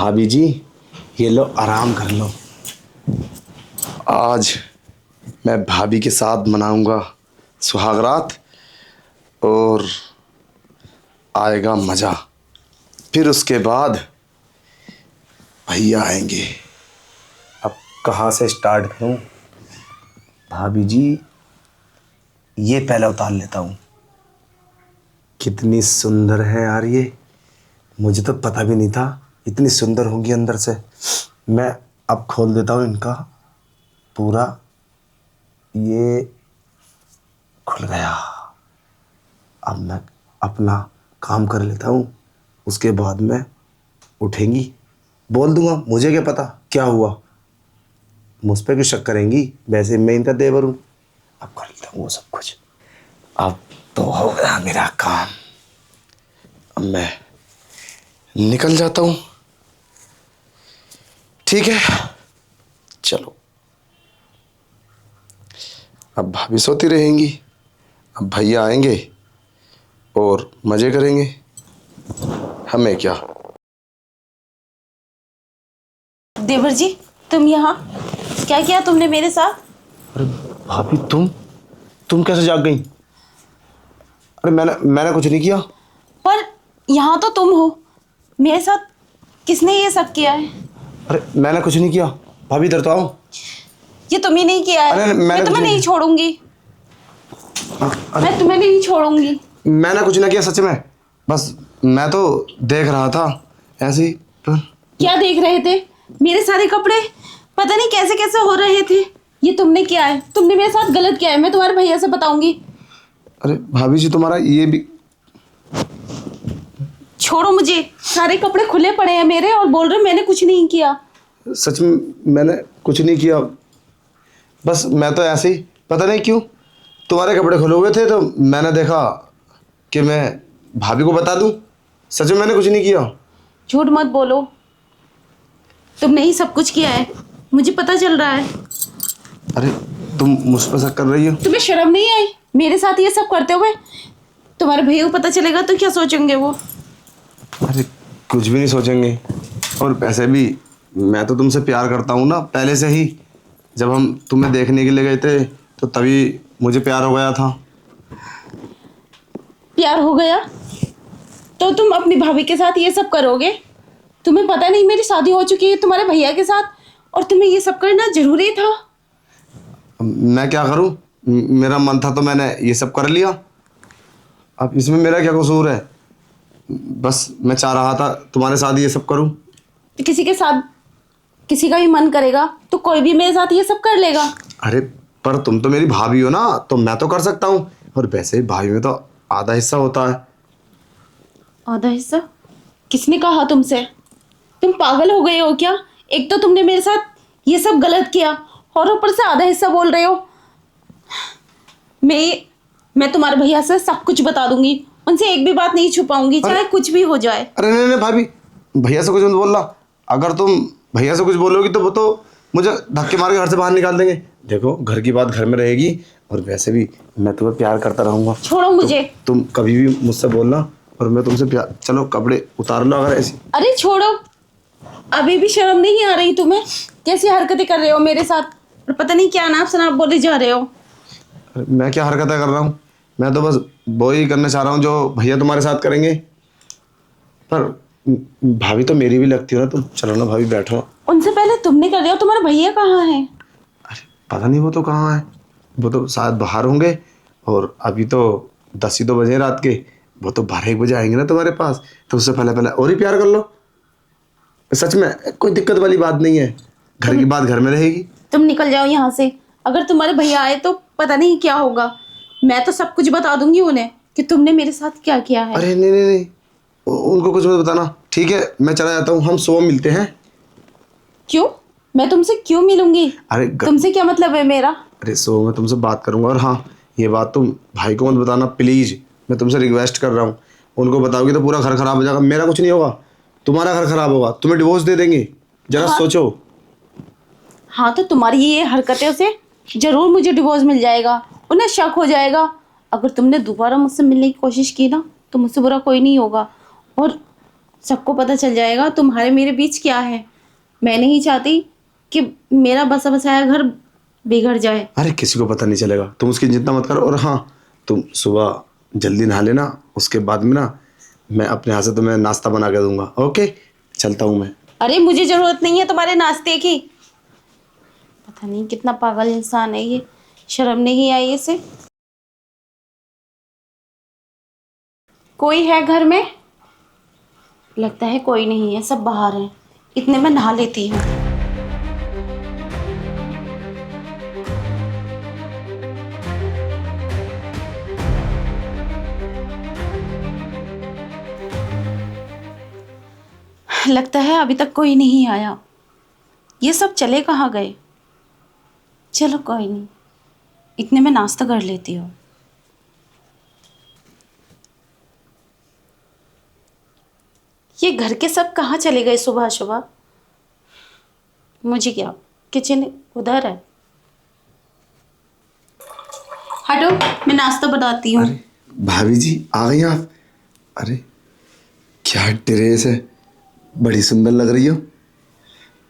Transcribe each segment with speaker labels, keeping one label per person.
Speaker 1: भाभी जी, ये लो आराम कर लो। आज मैं भाभी के साथ मनाऊंगा सुहागरात और आएगा मज़ा। फिर उसके बाद भैया आएंगे। अब कहाँ से स्टार्ट करूं? भाभी जी, ये पहले उतार लेता हूँ। कितनी सुंदर है यार ये, मुझे तो पता भी नहीं था इतनी सुंदर होंगी अंदर से। मैं अब खोल देता हूँ इनका पूरा। ये खुल गया। अब मैं अपना काम कर लेता हूँ, उसके बाद में उठेंगी, बोल दूंगा मुझे क्या पता क्या हुआ, मुझ पर क्यों शक करेंगी, वैसे मैं इनका देवर हूँ। अब कर लेता हूँ वो सब कुछ। अब तो हो गया मेरा काम। अब मैं निकल जाता हूँ। ठीक है, चलो। अब भाभी सोती रहेंगी, अब भैया आएंगे और मजे करेंगे, हमें क्या।
Speaker 2: देवर जी, तुम यहाँ क्या किया तुमने मेरे साथ?
Speaker 1: अरे भाभी, तुम कैसे जाग गई? अरे मैंने कुछ नहीं किया।
Speaker 2: पर यहाँ तो तुम हो, मेरे साथ किसने ये सब किया है?
Speaker 1: अरे मैंने कुछ नहीं किया। भाभी इधर तो आओ।
Speaker 2: ये तुम ही नहीं किया है।
Speaker 1: अरे
Speaker 2: मैं तुम्हें नहीं छोड़ूंगी।
Speaker 1: अरे
Speaker 2: मैं तुम्हें नहीं छोड़ूंगी।
Speaker 1: मैंने कुछ नहीं किया सच में, बस मैं तो देख रहा था ऐसे ही। पर
Speaker 2: क्या देख रहे थे? मेरे सारे कपड़े पता नहीं कैसे कैसे हो रहे थे। ये तुमने किया है, तुमने मेरे साथ गलत किया है। मैं तुम्हारे भैया से बताऊंगी।
Speaker 1: अरे भाभी जी, तुम्हारा ये भी।
Speaker 2: छोड़ो मुझे। सारे कपड़े खुले पड़े हैं मेरे और बोल रहे हो मैंने कुछ नहीं किया।
Speaker 1: सच में मैंने कुछ नहीं किया, बस मैं तो ऐसे ही, पता नहीं क्यों तुम्हारे कपड़े खुले हुए थे तो मैंने देखा कि मैं भाभी को बता दूं। सच में मैंने कुछ नहीं किया।
Speaker 2: झूठ मत बोलो, तुमने ही सब कुछ किया है, मुझे पता चल रहा है।
Speaker 1: अरे तुम मुझ पर शक कर रही हो?
Speaker 2: तुम्हें शर्म नहीं आई मेरे साथ ये सब करते हुए? तुम्हारे भैया को पता चलेगा तो क्या सोचेंगे वो?
Speaker 1: अरे कुछ भी नहीं सोचेंगे, और पैसे भी मैं तो तुमसे प्यार करता हूँ ना पहले से ही। जब हम तुम्हें देखने के लिए गए थे तो तभी मुझे प्यार हो गया था।
Speaker 2: प्यार हो गया तो तुम अपनी भाभी के साथ ये सब करोगे? तुम्हें पता नहीं मेरी शादी हो चुकी है तुम्हारे भैया के साथ, और तुम्हें ये सब करना जरूरी था?
Speaker 1: मैं क्या करूँ, मेरा मन था तो मैंने ये सब कर लिया। अब इसमें मेरा क्या कसूर है? बस मैं चाह रहा था तुम्हारे साथ ये सब करूँ।
Speaker 2: तो किसी के साथ, किसी का भी मन करेगा तो कोई भी मेरे साथ ये सब कर लेगा।
Speaker 1: अरे पर तुम तो मेरी भाभी हो ना, तो मैं तो कर सकता हूँ, और वैसे ही भाई में तो आधा हिस्सा होता है।
Speaker 2: आधा हिस्सा? किसने कहा तुमसे? तुम पागल हो गए हो क्या? एक तो तुमने मेरे साथ ये सब गलत किया और ऊपर से आधा हिस्सा बोल रहे हो। मैं तुम्हारे भैया से सब कुछ बता दूंगी, उनसे एक भी बात नहीं छुपाऊंगी, चाहे कुछ भी हो जाए।
Speaker 1: अरे नहीं नहीं भाभी, भैया से कुछ मत बोलना। अगर तुम भैया से कुछ बोलोगी तो वो तो मुझे धक्के मार के घर से बाहर निकाल देंगे। देखो, घर की बात घर में रहेगी, और वैसे भी मैं तुम्हें प्यार करता रहूंगा।
Speaker 2: छोड़ो मुझे।
Speaker 1: तुम कभी भी मुझसे बोलना और मैं तुमसे प्यार। चलो कपड़े उतार लो अगर ऐसी।
Speaker 2: अरे छोड़ो, अभी भी शर्म नहीं आ रही तुम्हें? कैसी हरकतें कर रहे हो मेरे साथ, और पता नहीं क्या नाप शनाप बोले जा रहे हो।
Speaker 1: अरे मैं क्या हरकतें कर रहा हूँ, मैं तो बस वो ही करना चाह रहा हूँ जो भैया तुम्हारे साथ करेंगे। पर भाभी तो मेरी भी लगती हो ना तुम। चलो ना भाभी, बैठो।
Speaker 2: उनसे पहले तुमने कर दिया। तुम्हारा भैया कहाँ है?
Speaker 1: अरे पता नहीं वो तो कहाँ है, वो तो शायद बाहर होंगे। और अभी तो 10 ही तो बजे रात के, वो तो 12 एक बजे आएंगे ना तुम्हारे पास, तो उससे पहले पहले और ही प्यार कर लो। सच में कोई दिक्कत वाली बात नहीं है, घर की बात घर में रहेगी।
Speaker 2: तुम निकल जाओ यहाँ से। अगर तुम्हारे भैया आए तो पता नहीं क्या होगा। मैं तो सब कुछ बता दूंगी उन्हें कि तुमने मेरे साथ क्या किया है।
Speaker 1: अरे नहीं नहीं नहीं, उनको कुछ मत बताना, ठीक है? मैं चला जाता हूँ, हम सुबह मिलते हैं।
Speaker 2: क्यों? मैं तुमसे क्यों मिलूंगी?
Speaker 1: अरे
Speaker 2: तुमसे क्या मतलब है मेरा?
Speaker 1: अरे सुबह मैं तुमसे बात करूंगा। और हाँ, ये बात तुम भाई को मत बताना प्लीज, मैं तुमसे रिक्वेस्ट कर रहा हूँ। उनको बताओगी तो पूरा घर खराब हो जाएगा। मेरा कुछ नहीं होगा, तुम्हारा घर खराब होगा, तुम्हें डिवोर्स दे देंगे। जरा सोचो।
Speaker 2: हाँ तो तुम्हारी ये हरकतों से जरूर मुझे डिवोर्स मिल जाएगा, उन्हें शक हो जाएगा। अगर तुमने दोबारा मुझसे मिलने की कोशिश की ना तो मुझसे बुरा कोई नहीं होगा। और सबको पता चल जाएगा तुम्हारे मेरे बीच क्या है। मैं नहीं चाहती कि मेरा बसा बसाया घर बिगड़ जाए।
Speaker 1: अरे किसी को पता नहीं चलेगा, तुम उसकी चिंता मत करो। और हाँ, तुम सुबह जल्दी नहा लेना, उसके बाद में ना मैं अपने हाथ से तुम्हें नाश्ता बना के दूंगा। ओके, चलता हूँ मैं।
Speaker 2: अरे मुझे जरूरत नहीं है तुम्हारे नाश्ते की। पता नहीं कितना पागल इंसान है ये, शर्म नहीं आई इसे। कोई है घर में? लगता है कोई नहीं है, सब बाहर हैं। इतने में नहा लेती हूँ। लगता है अभी तक कोई नहीं आया। ये सब चले कहाँ गए? चलो कोई नहीं, इतने में नाश्ता कर लेती हूँ। ये घर के सब कहाँ चले गए सुबह सुबह? मुझे क्या, किचन उधर है। हटो, मैं नाश्ता बनाती हूँ।
Speaker 1: अरे भाभी जी, आ गई आप? अरे क्या ड्रेस है, बड़ी सुंदर लग रही हो।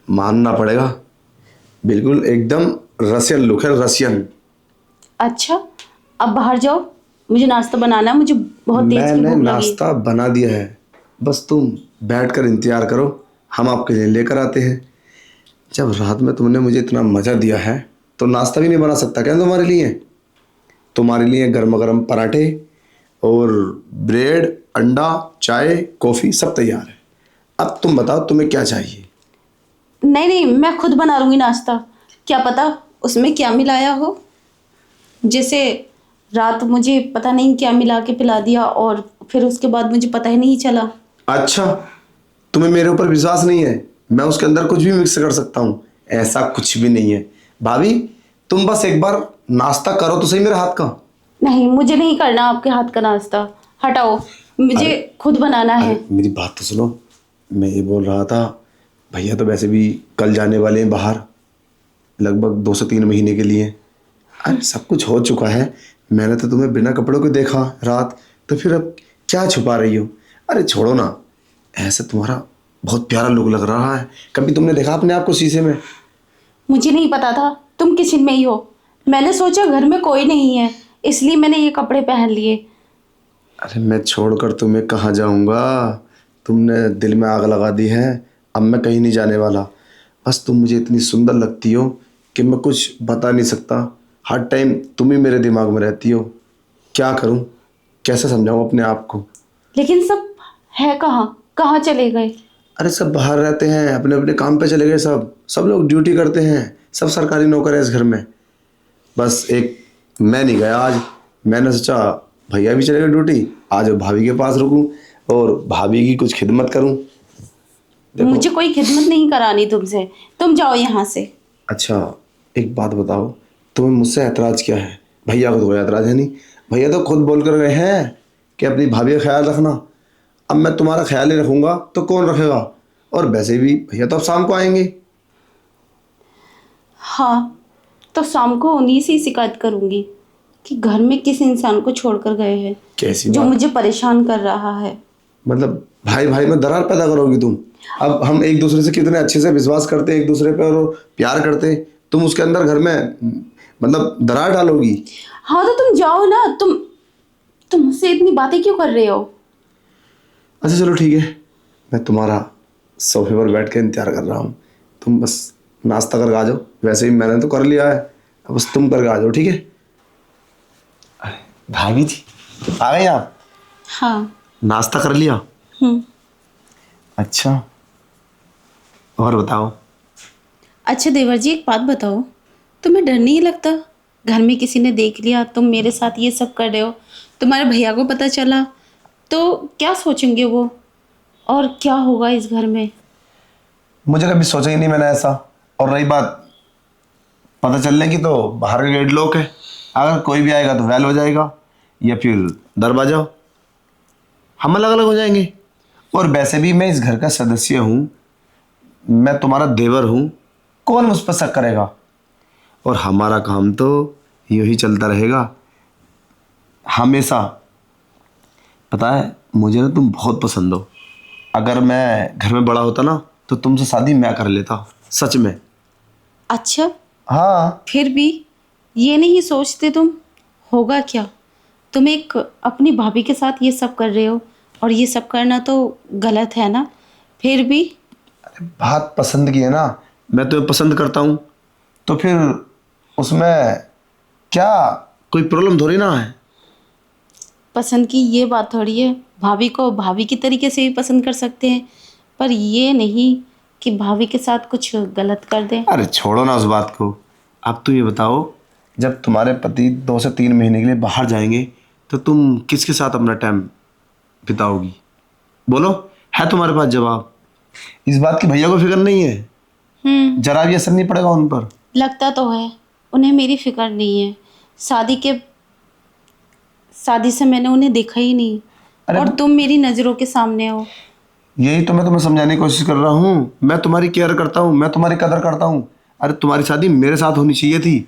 Speaker 1: मानना पड़ेगा, बिल्कुल एकदम रसियन लुक है, रसियन।
Speaker 2: अच्छा, अब बाहर जाओ, मुझे नाश्ता बनाना है। मुझे बहुत तेज की
Speaker 1: मैंने
Speaker 2: भूख लगी।
Speaker 1: नाश्ता बना दिया है, बस तुम बैठकर इंतजार करो, हम आपके लिए लेकर आते हैं। जब रात में तुमने मुझे इतना मजा दिया है तो नाश्ता भी नहीं बना सकता क्या तुम्हारे लिए? तुम्हारे लिए गर्मा गर्म पराठे और ब्रेड, अंडा, चाय, कॉफी सब तैयार है। अब तुम बताओ तुम्हें क्या चाहिए?
Speaker 2: नहीं नहीं, मैं खुद बना लूंगी नाश्ता। क्या पता उसमें क्या मिलाया हो। जैसे रात मुझे पता नहीं क्या मिला के पिला दिया और फिर उसके बाद मुझे पता ही नहीं चला।
Speaker 1: अच्छा, तुम्हें मेरे ऊपर विश्वास नहीं है? मैं उसके अंदर कुछ भी मिक्स कर सकता हूँ, ऐसा कुछ भी नहीं है। भाभी, तुम बस एक बार नाश्ता करो तो सही मेरे हाथ का।
Speaker 2: नहीं, मुझे नहीं करना आपके हाथ का नाश्ता। हटाओ, मुझे खुद बनाना है।
Speaker 1: अरे मेरी बात तो सुनो, मैं ये बोल रहा था, भैया तो वैसे भी कल जाने वाले हैं बाहर, लगभग 2 से 3 महीने के लिए। अरे सब कुछ हो चुका है, मैंने तो तुम्हें बिना कपड़ों के देखा रात, तो फिर अब क्या छुपा रही हो? अरे छोड़ो ना, ऐसे तुम्हारा बहुत प्यारा लुक लग रहा है। कभी तुमने देखा अपने आप को शीशे में?
Speaker 2: मुझे नहीं पता था तुम किचन में ही हो। मैंने सोचा घर में कोई नहीं है, इसलिए मैंने ये कपड़े पहन लिए।
Speaker 1: अरे मैं छोड़कर तुम्हें कहाँ जाऊंगा, तुमने दिल में आग लगा दी है। अब मैं कहीं नहीं जाने वाला, बस तुम मुझे इतनी सुंदर लगती हो कि मैं कुछ बता नहीं सकता। हर टाइम तुम ही मेरे दिमाग में रहती हो। क्या करूं, कैसे समझाऊं अपने आप को?
Speaker 2: लेकिन सब है कहाँ, कहाँ चले गए?
Speaker 1: अरे सब बाहर रहते हैं, अपने अपने काम पे चले गए, सब सब लोग ड्यूटी करते हैं, सब सरकारी नौकर है इस घर में। बस एक मैं नहीं गया आज। मैंने सोचा भैया भी चले गए ड्यूटी, आज भाभी के पास रुकूं और भाभी की कुछ खिदमत करूं। देखो,
Speaker 2: मुझे कोई खिदमत नहीं करानी तुमसे, तुम जाओ यहाँ से।
Speaker 1: अच्छा एक बात बताओ, तुम्हें मुझसे ऐतराज क्या है? भैया को तो कोई ऐतराज है नहीं, भैया तो खुद बोल कर गए हैं कि अपनी भाभी का ख्याल रखना। अब मैं तुम्हारा ख्याल ही रखूंगा तो कौन रखेगा? और वैसे भी भैया तो अब शाम को आएंगे।
Speaker 2: हाँ, तो शाम को उन्हीं से ही शिकायत करूंगी कि घर में किस इंसान को छोड़कर गए हैं
Speaker 1: कैसी
Speaker 2: जो
Speaker 1: बात,
Speaker 2: मुझे परेशान कर रहा है।
Speaker 1: मतलब भाई भाई में दरार पैदा करोगी तुम? अब हम एक दूसरे से कितने अच्छे से विश्वास करते एक दूसरे पे और प्यार करते, तुम उसके अंदर घर में मतलब दरार डालोगी?
Speaker 2: हाँ तो तुम जाओ ना। तुम मुझसे इतनी बातें क्यों कर रहे हो?
Speaker 1: अच्छा चलो ठीक है, मैं तुम्हारा सोफे पर बैठ के इंतजार कर रहा हूँ। तुम बस नाश्ता करके आ जाओ, वैसे भी मैंने तो कर लिया है, अब बस तुम करके आ जाओ, ठीक है? अरे भाभी जी, आ गए आप?
Speaker 2: हाँ।
Speaker 1: नाश्ता कर लिया?
Speaker 2: हम्म।
Speaker 1: अच्छा, और बताओ।
Speaker 2: अच्छा देवर जी, एक बात बताओ, तुम्हें डर नहीं लगता? घर में किसी ने देख लिया तुम मेरे साथ ये सब कर रहे हो, तुम्हारे भैया को पता चला तो क्या सोचेंगे वो, और क्या होगा इस घर में?
Speaker 1: मुझे कभी सोचा ही नहीं मैंने ऐसा। और रही बात पता चलने की, तो बाहर का गेट लॉक है, अगर कोई भी आएगा तो वैल हो जाएगा या फिर दरवाजा, हम अलग अलग हो जाएंगे। और वैसे भी मैं इस घर का सदस्य हूँ, मैं तुम्हारा देवर हूँ, कौन मुझ पर शक करेगा? और हमारा काम तो यूं ही चलता रहेगा हमेशा। पता है मुझे ना तुम बहुत पसंद हो, अगर मैं घर में बड़ा होता ना तो तुमसे शादी मैं कर लेता, सच में।
Speaker 2: अच्छा,
Speaker 1: हाँ।
Speaker 2: फिर भी ये नहीं सोचते तुम? होगा क्या? तुम एक अपनी भाभी के साथ ये सब कर रहे हो, और ये सब करना तो गलत है ना? फिर भी
Speaker 1: बात पसंद की है ना, मैं तुम्हें पसंद करता हूँ तो फिर उसमें क्या कोई प्रॉब्लम थोड़ी ना है।
Speaker 2: पसंद की ये बात थोड़ी है, भाभी को भाभी की तरीके से भी पसंद कर सकते हैं, पर ये नहीं कि भाभी के साथ कुछ गलत कर दें।
Speaker 1: अरे छोड़ो ना उस बात को। अब तुम ये बताओ, जब तुम्हारे पति 2 से 3 महीने के लिए बाहर जाएंगे तो तुम किसके साथ अपना टाइम बिताओगी? बोलो, है तुम्हारे पास जवाब? इस बात की भैया को फिक्र नहीं है? जरा भी असर नहीं पड़ेगा उन पर?
Speaker 2: लगता तो है उन्हें मेरी फिक्र नहीं है। शादी से मैंने उन्हें देखा ही नहीं,
Speaker 1: अरे
Speaker 2: और तुम मेरी नज़रों के सामने हो।
Speaker 1: यही तो मैं तुम्हें समझाने की कोशिश कर रहा हूँ। मैं तुम्हारी केयर करता हूँ, मैं तुम्हारी कदर करता हूँ। अरे तुम्हारी शादी मेरे साथ होनी चाहिए थी,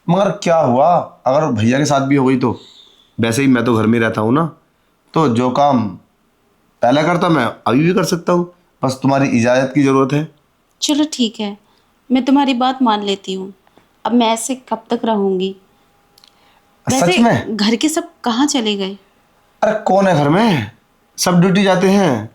Speaker 1: मगर क्या हुआ, अगर भैया के साथ भी हो गई तो? वैसे ही मैं तो घर में रहता हूँ ना, तो जो काम पहले करता मैं अभी भी कर सकता हूँ, बस तुम्हारी इजाज़त की ज़रूरत है।
Speaker 2: चलो ठीक है, मैं तुम्हारी बात मान लेती हूँ। अब मैं ऐसे कब तक रहूँगी?
Speaker 1: सच
Speaker 2: वैसे
Speaker 1: में?
Speaker 2: घर के सब कहाँ चले गए?
Speaker 1: अरे कौन है घर में? सब ड्यूटी जाते हैं।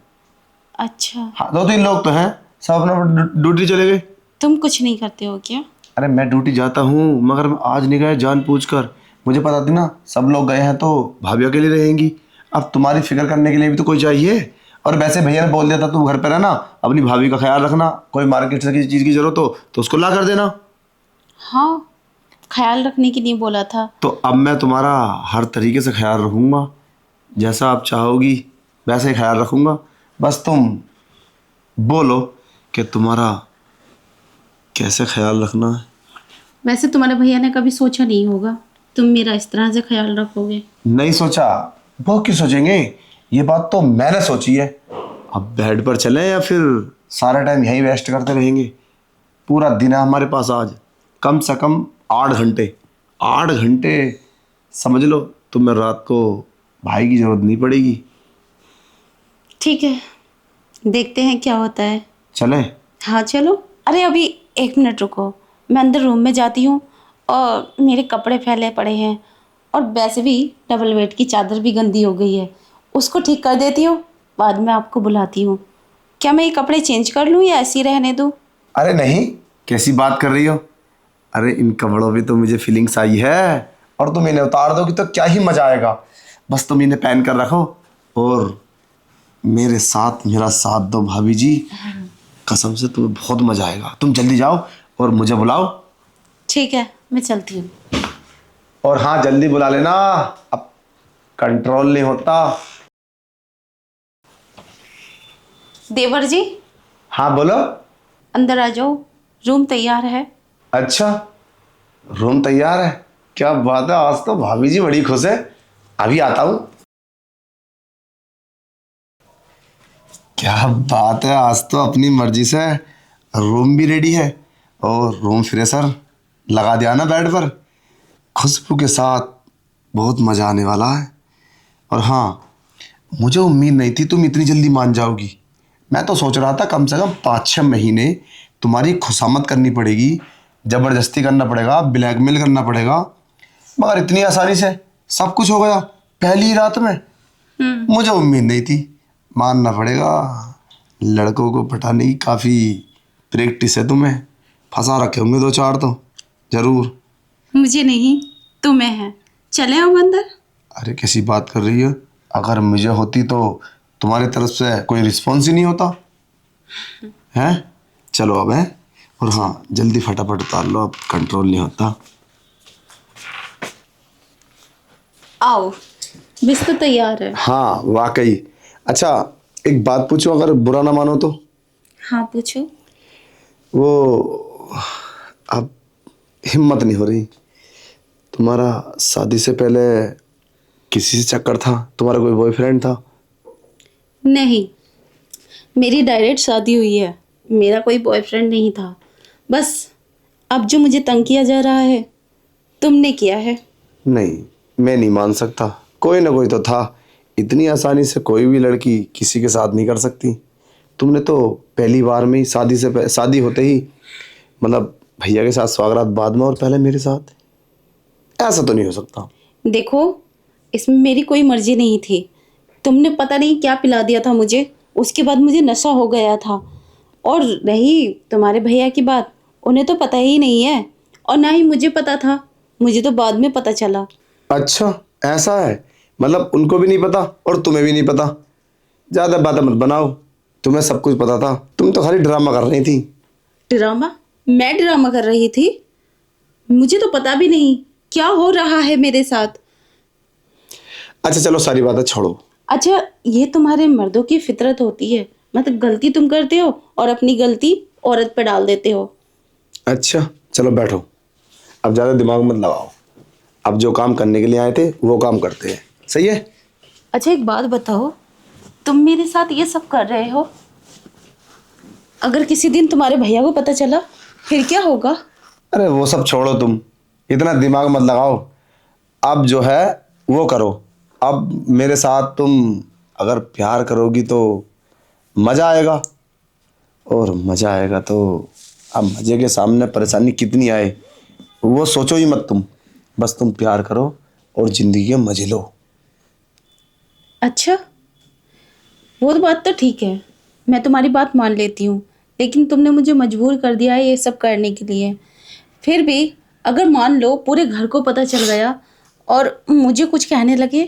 Speaker 2: अच्छा,
Speaker 1: हाँ, 2-3 लोग तो हैं, सब अपना ड्यूटी चले गए।
Speaker 2: तुम कुछ नहीं करते हो क्या?
Speaker 1: अरे मैं ड्यूटी जाता हूँ, मगर मैं आज नहीं गया जानबूझकर। मुझे पता थी ना सब लोग गए हैं तो भाभी अकेली रहेंगी। अब तुम्हारी फिक्र करने के लिए भी तो कोई चाहिए। और वैसे भैया ने बोल दिया था तुम घर पे रहना, अपनी भाभी का ख्याल रखना, कोई मार्केट से किसी चीज़ की जरूरत हो तो उसको ला कर देना।
Speaker 2: हाँ, ख्याल रखने के लिए बोला था।
Speaker 1: तो अब मैं तुम्हारा हर तरीके से ख्याल रखूँगा, जैसा आप चाहोगी वैसे ही ख्याल रखूँगा। बस तुम बोलो कि तुम्हारा कैसे ख्याल रखना है।
Speaker 2: वैसे तुम्हारे भैया ने कभी सोचा नहीं होगा तुम मेरा इस तरह से ख्याल रखोगे।
Speaker 1: नहीं सोचा? वो क्यों सोचेंगे, ये बात तो मैंने सोची है। अब बेड पर चलें या फिर सारा टाइम यहीं वेस्ट करते रहेंगे? पूरा दिन है हमारे पास आज, कम से कम 8 घंटे। 8 घंटे समझ लो, तुम्हें रात को भाई की जरूरत नहीं पड़ेगी।
Speaker 2: ठीक है, देखते हैं क्या होता है।
Speaker 1: चलें?
Speaker 2: हाँ चलो। अरे अभी 1 मिनट रुको, मैं अंदर रूम में जाती हूँ, और मेरे कपड़े फैले पड़े हैं, और वैसे भी डबल बेड की चादर भी गंदी हो गई है, उसको ठीक कर देती हूँ, बाद में आपको बुलाती हूँ। क्या मैं ये कपड़े चेंज कर लूँ या ऐसे ही रहने दूँ?
Speaker 1: अरे नहीं, कैसी बात कर रही हो? अरे इन कपड़ों पे तो मुझे फीलिंग्स आई है, और तुम इन्हें उतार दोगी तो क्या ही मजा आएगा। बस तुम इन्हें पहन कर रखो और मेरे साथ मेरा साथ दो भाभी जी। कसम से तुम्हें बहुत मजा आएगा। तुम जल्दी जाओ और मुझे बुलाओ।
Speaker 2: ठीक है, मैं चलती हूँ।
Speaker 1: और हाँ, जल्दी बुला लेना, अब कंट्रोल नहीं होता।
Speaker 2: देवर जी,
Speaker 1: हाँ बोलो।
Speaker 2: अंदर आ जाओ, रूम तैयार है।
Speaker 1: अच्छा, रूम तैयार है? क्या बात है, आज तो भाभी जी बड़ी खुश है। अभी आता हूँ। क्या बात है, आज तो अपनी मर्जी से रूम भी रेडी है और रूम फ्रेशर लगा दिया ना बेड पर, खुशबू के साथ। बहुत मज़ा आने वाला है। और हाँ, मुझे उम्मीद नहीं थी तुम इतनी जल्दी मान जाओगी। मैं तो सोच रहा था कम से कम 5-6 महीने तुम्हारी खुशामद करनी पड़ेगी, ज़बरदस्ती करना पड़ेगा, ब्लैकमेल करना पड़ेगा, मगर इतनी आसानी से सब कुछ हो गया पहली ही रात में। मुझे उम्मीद नहीं थी, मानना पड़ेगा। लड़कों को पटाने की काफ़ी प्रैक्टिस है तुम्हें, फंसा रखे होंगे 2-4 तो ज़रूर।
Speaker 2: मुझे नहीं, तुम्हें है। चले हम अंदर।
Speaker 1: अरे कैसी बात कर रही हो? अगर मुझे होती तो तुम्हारी तरफ से कोई रिस्पॉन्स ही नहीं होता है। चलो अब है। और हाँ, जल्दी फटाफट उतार लो, अब कंट्रोल नहीं होता।
Speaker 2: आओ, बिस्तर तैयार है।
Speaker 1: हाँ वाकई। अच्छा, एक बात पूछो, अगर बुरा ना मानो तो?
Speaker 2: हाँ पूछो।
Speaker 1: वो अब हिम्मत नहीं हो रही, तुम्हारा शादी से पहले किसी से चक्कर था? तुम्हारा कोई बॉयफ्रेंड था?
Speaker 2: नहीं, मेरी डायरेक्ट शादी हुई है, मेरा कोई बॉयफ्रेंड नहीं था। बस अब जो मुझे तंग किया जा रहा है, तुमने किया है।
Speaker 1: नहीं, मैं नहीं मान सकता। कोई ना कोई तो था। इतनी आसानी से कोई भी लड़की किसी के साथ नहीं कर सकती। तुमने तो पहली बार में ही शादी होते ही मतलब भैया के साथ स्वागत बाद में और पहले मेरे साथ, ऐसा तो नहीं हो सकता।
Speaker 2: देखो, इसमें मेरी कोई मर्जी नहीं थी। तुमने पता नहीं क्या पिला दिया था मुझे, उसके बाद मुझे नशा हो गया था। और रही तुम्हारे भैया की बात, उन्हें तो पता ही नहीं है और ना ही मुझे पता था, मुझे तो बाद में पता चला।
Speaker 1: अच्छा, ऐसा है? मतलब उनको भी नहीं पता और तुम्हें भी नहीं पता। ज़्यादा बातें मत बनाओ, तुम्हें सब कुछ पता था, तुम तो खाली ड्रामा कर रही थी।
Speaker 2: ड्रामा? मैं ड्रामा कर रही थी? मुझे तो पता भी नहीं क्या हो रहा है मेरे साथ।
Speaker 1: अच्छा चलो, सारी बातें छोड़ो।
Speaker 2: अच्छा, ये तुम्हारे मर्दों की फितरत होती है, मतलब गलती तुम करते हो और अपनी गलती औरत पे डाल देते हो।
Speaker 1: अच्छा चलो बैठो, अब ज़्यादा दिमाग मत लगाओ। अब जो काम करने के लिए आए थे वो काम करते हैं, सही है?
Speaker 2: अच्छा एक बात बताओ, तुम मेरे साथ ये सब कर रहे हो, अगर किसी दिन तुम्हारे भैया को पता चला फिर क्या होगा?
Speaker 1: अरे वो सब छोड़ो, तुम इतना दिमाग मत लगाओ। अब जो है वो करो। अब मेरे साथ तुम अगर प्यार करोगी तो मज़ा आएगा, और मज़ा आएगा तो अब मज़े के सामने परेशानी कितनी आए वो सोचो ही मत तुम। बस तुम प्यार करो और ज़िंदगी के मज़े लो।
Speaker 2: अच्छा, वो तो बात तो ठीक है, मैं तुम्हारी बात मान लेती हूँ, लेकिन तुमने मुझे मजबूर कर दिया है ये सब करने के लिए। फिर भी अगर मान लो पूरे घर को पता चल गया और मुझे कुछ कहने लगे,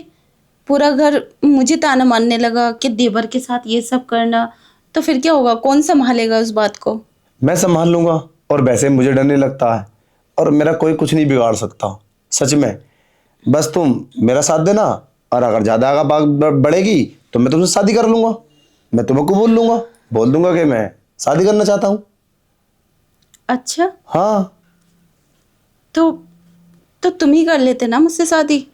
Speaker 2: पूरा घर मुझे ताना मारने लगा कि देवर के साथ ये सब करना, तो फिर क्या होगा? कौन संभालेगा उस बात को?
Speaker 1: मैं संभाल लूँगा, और वैसे मुझे डर नहीं लगता है, और मेरा कोई कुछ नहीं बिगाड़ सकता, सच में। बस तुम मेरा साथ देना, और अगर ज़्यादा आगे बात बढ़ेगी तो मैं तुमसे शादी कर लूँगा। मैं तुम्हें को बोल दूंगा कि मैं शादी करना चाहता हूँ।
Speaker 2: अच्छा,
Speaker 1: हाँ।
Speaker 2: तो तुम ही कर लेते ना मुझसे शादी,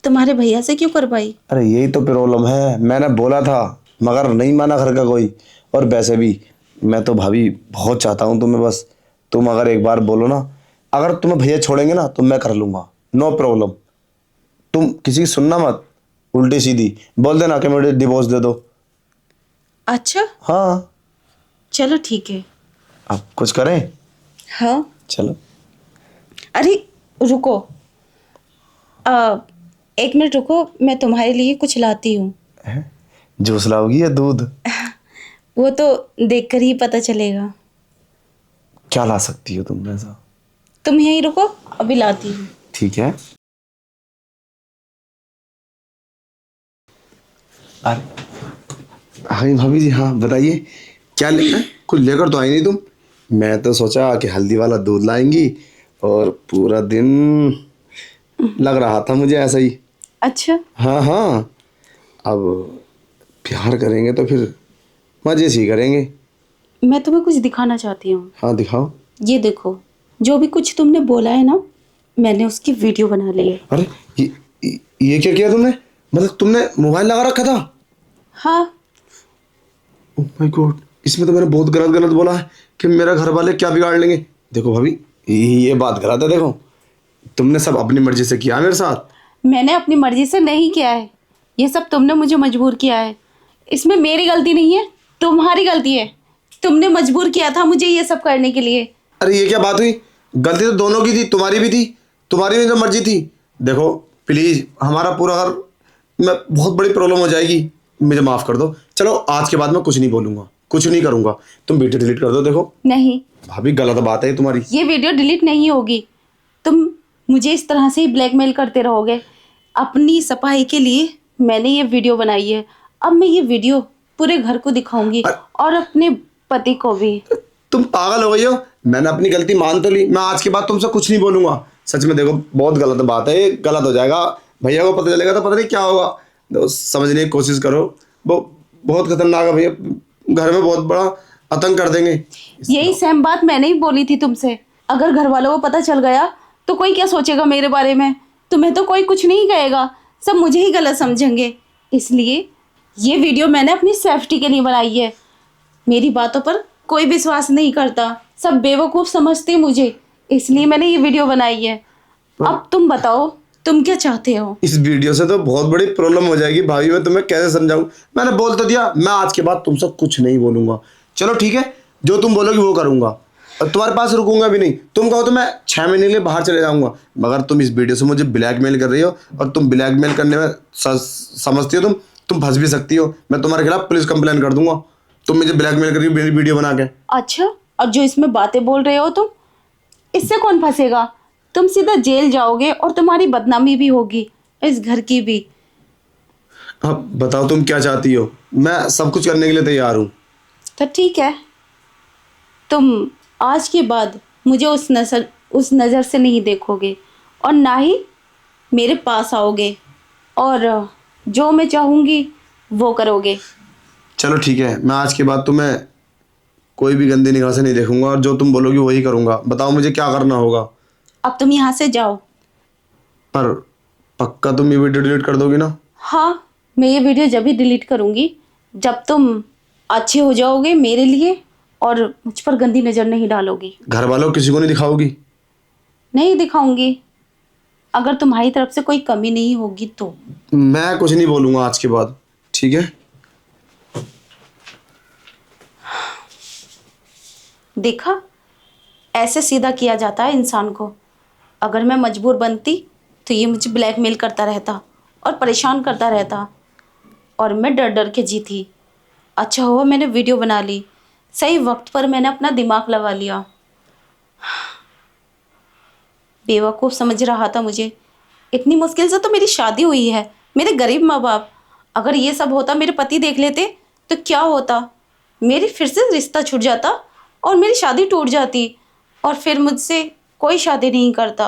Speaker 2: तुम्हारे भैया से क्यों करवाई?
Speaker 1: अरे यही तो प्रॉब्लम है, मैंने बोला था मगर नहीं माना घर का कोई। और वैसे भी मैं तो भाभी बहुत चाहता हूँ तुम्हें, बस तुम अगर एक बार बोलो ना, अगर तुम्हें भैया छोड़ेंगे ना तो मैं कर लूँगा, नो प्रॉब्लम। तुम किसी की सुनना मत, उल्टी सीधी बोल देना कि मुझे डिवोर्स दे दो।
Speaker 2: अच्छा,
Speaker 1: हाँ।
Speaker 2: चलो ठीक है।
Speaker 1: अब कुछ करें?
Speaker 2: हाँ।
Speaker 1: चलो।
Speaker 2: अरे रुको, आ, एक मिनट रुको, मैं तुम्हारे लिए कुछ लाती हूँ।
Speaker 1: जूस लाओगी या दूध?
Speaker 2: वो तो देखकर ही पता चलेगा।
Speaker 1: क्या ला सकती हो तुम ऐसा?
Speaker 2: तुम यहीं रुको, अभी लाती हूँ।
Speaker 1: ठीक है। अरे हाँ भाभी जी, हाँ बताइए क्या लेना है? कुछ लेकर तो आई नहीं तुम। मैं तो सोचा कि हल्दी वाला दूध लाएंगी, और पूरा दिन लग रहा था मुझे ऐसा ही।
Speaker 2: अच्छा,
Speaker 1: हाँ हाँ, अब प्यार करेंगे तो फिर मजे से ही करेंगे।
Speaker 2: मैं तुम्हें कुछ दिखाना चाहती हूँ।
Speaker 1: हाँ दिखाओ।
Speaker 2: ये देखो, जो भी कुछ तुमने बोला है ना, मैंने उसकी वीडियो बना ली है।
Speaker 1: अरे ये क्या किया तुमने? मतलब तुमने मोबाइल लगा रखा था?
Speaker 2: हाँ।
Speaker 1: ओह माय गॉड, इसमें तो मैंने बहुत गलत गलत बोला है कि मेरा घर वाले क्या बिगाड़ लेंगे। देखो भाभी, ये बात गलत है। देखो, तुमने सब अपनी मर्जी से किया मेरे साथ।
Speaker 2: मैंने अपनी मर्जी से नहीं किया है, ये सब तुमने मुझे मजबूर किया है। इसमें मेरी गलती नहीं है, तुम्हारी गलती है। तुमने मजबूर किया था मुझे ये सब करने के लिए।
Speaker 1: अरे ये क्या बात हुई? गलती तो दोनों की थी, तुम्हारी भी थी, तुम्हारी भी तो मर्जी थी। देखो प्लीज, हमारा पूरा घर में बहुत बड़ी प्रॉब्लम हो जाएगी, मुझे माफ कर दो। चलो आज के बाद मैं कुछ नहीं बोलूंगा, कुछ नहीं करूंगा। तुम वीडियो डिलीट कर दो। देखो
Speaker 2: नहीं,
Speaker 1: भाभी, गलत बात है ये तुम्हारी।
Speaker 2: ये वीडियो डिलीट नहीं होगी। तुम मुझे इस तरह से ही ब्लैकमेल करते रहोगे। अपनी सफाई के लिए मैंने ये वीडियो बनाई है। अब मैं ये वीडियो पूरे घर को दिखाऊंगी और अपने पति को भी।
Speaker 1: तुम पागल हो गई हो? मैंने अपनी गलती मान तो ली, मैं आज के बाद तुमसे कुछ नहीं बोलूंगा। सच में देखो, बहुत गलत बात है ये, गलत हो जाएगा। भैया को पता चलेगा तो पता नहीं क्या होगा। तो समझने की कोशिश करो, वो बहुत खतरनाक है भैया, घर में बहुत बड़ा आतंक कर देंगे।
Speaker 2: यही सेम बात मैंने ही बोली थी तुमसे। अगर घर वालों को पता चल गया तो कोई क्या सोचेगा मेरे बारे में? तुम्हें तो कोई कुछ नहीं कहेगा, सब मुझे ही गलत समझेंगे। इसलिए ये वीडियो मैंने अपनी सेफ्टी के लिए बनाई है। मेरी बातों पर कोई विश्वास नहीं करता, सब बेवकूफ़ समझते मुझे, इसलिए मैंने ये वीडियो बनाई है। अब तुम बताओ, तुम क्या चाहते हो?
Speaker 1: इस वीडियो से तो बहुत बड़ी प्रॉब्लम हो जाएगी भाभी, मैं तुम्हें कैसे समझाऊं। मैंने बोल तो दिया, मैं आज के बाद तुमसे कुछ नहीं बोलूंगा। चलो ठीक है, जो तुम बोलोगी वो करूंगा, और तुम्हारे पास रुकूंगा भी नहीं। तुम कहो तो मैं 6 महीने के लिए बाहर चले जाऊंगा, मगर तुम इस वीडियो से मुझे ब्लैकमेल कर रही हो, और तुम ब्लैकमेल करने में समझती हो तुम फंस भी सकती हो। मैं तुम्हारे खिलाफ पुलिस कंप्लेन कर दूंगा, तुम मुझे ब्लैकमेल कर रही हो मेरी वीडियो बना के।
Speaker 2: अच्छा, और जो इसमें बातें बोल रहे हो तुम, इससे कौन फंसेगा? तुम सीधा जेल जाओगे और तुम्हारी बदनामी भी होगी, इस घर की भी।
Speaker 1: अब बताओ तुम क्या चाहती हो, मैं सब कुछ करने के लिए तैयार हूँ।
Speaker 2: तो ठीक है, तुम आज के बाद मुझे उस नज़र से नहीं देखोगे, और ना ही मेरे पास आओगे, और जो मैं चाहूँगी वो करोगे।
Speaker 1: चलो ठीक है, मैं आज के बाद तुम्हें कोई भी गंदी निगाह से नहीं देखूंगा, और जो तुम बोलोगी वही करूंगा। बताओ मुझे क्या करना होगा।
Speaker 2: अब तुम यहाँ से जाओ।
Speaker 1: पर पक्का तुम ये वीडियो डिलीट कर दोगी ना?
Speaker 2: हाँ, मैं ये वीडियो जब भी डिलीट करूँगी जब तुम अच्छे हो जाओगे मेरे लिए, और मुझ पर गंदी नज़र नहीं डालोगी।
Speaker 1: घर वालों किसी को नहीं दिखाओगी?
Speaker 2: नहीं दिखाऊंगी, अगर तुम्हारी तरफ से कोई कमी नहीं होगी तो।
Speaker 1: मैं कुछ नहीं बोलूंगा आज के बाद, ठीक है?
Speaker 2: देखा, ऐसे सीधा किया जाता है इंसान को। अगर मैं मजबूर बनती तो ये मुझे ब्लैकमेल करता रहता और परेशान करता रहता, और मैं डर डर के जीती। अच्छा हुआ मैंने वीडियो बना ली, सही वक्त पर मैंने अपना दिमाग लगा लिया। बेवकूफ़ समझ रहा था मुझे। इतनी मुश्किल से तो मेरी शादी हुई है, मेरे गरीब माँ बाप। अगर ये सब होता, मेरे पति देख लेते तो क्या होता? मेरी फिर से रिश्ता छूट जाता और मेरी शादी टूट जाती, और फिर मुझसे कोई शादी नहीं करता।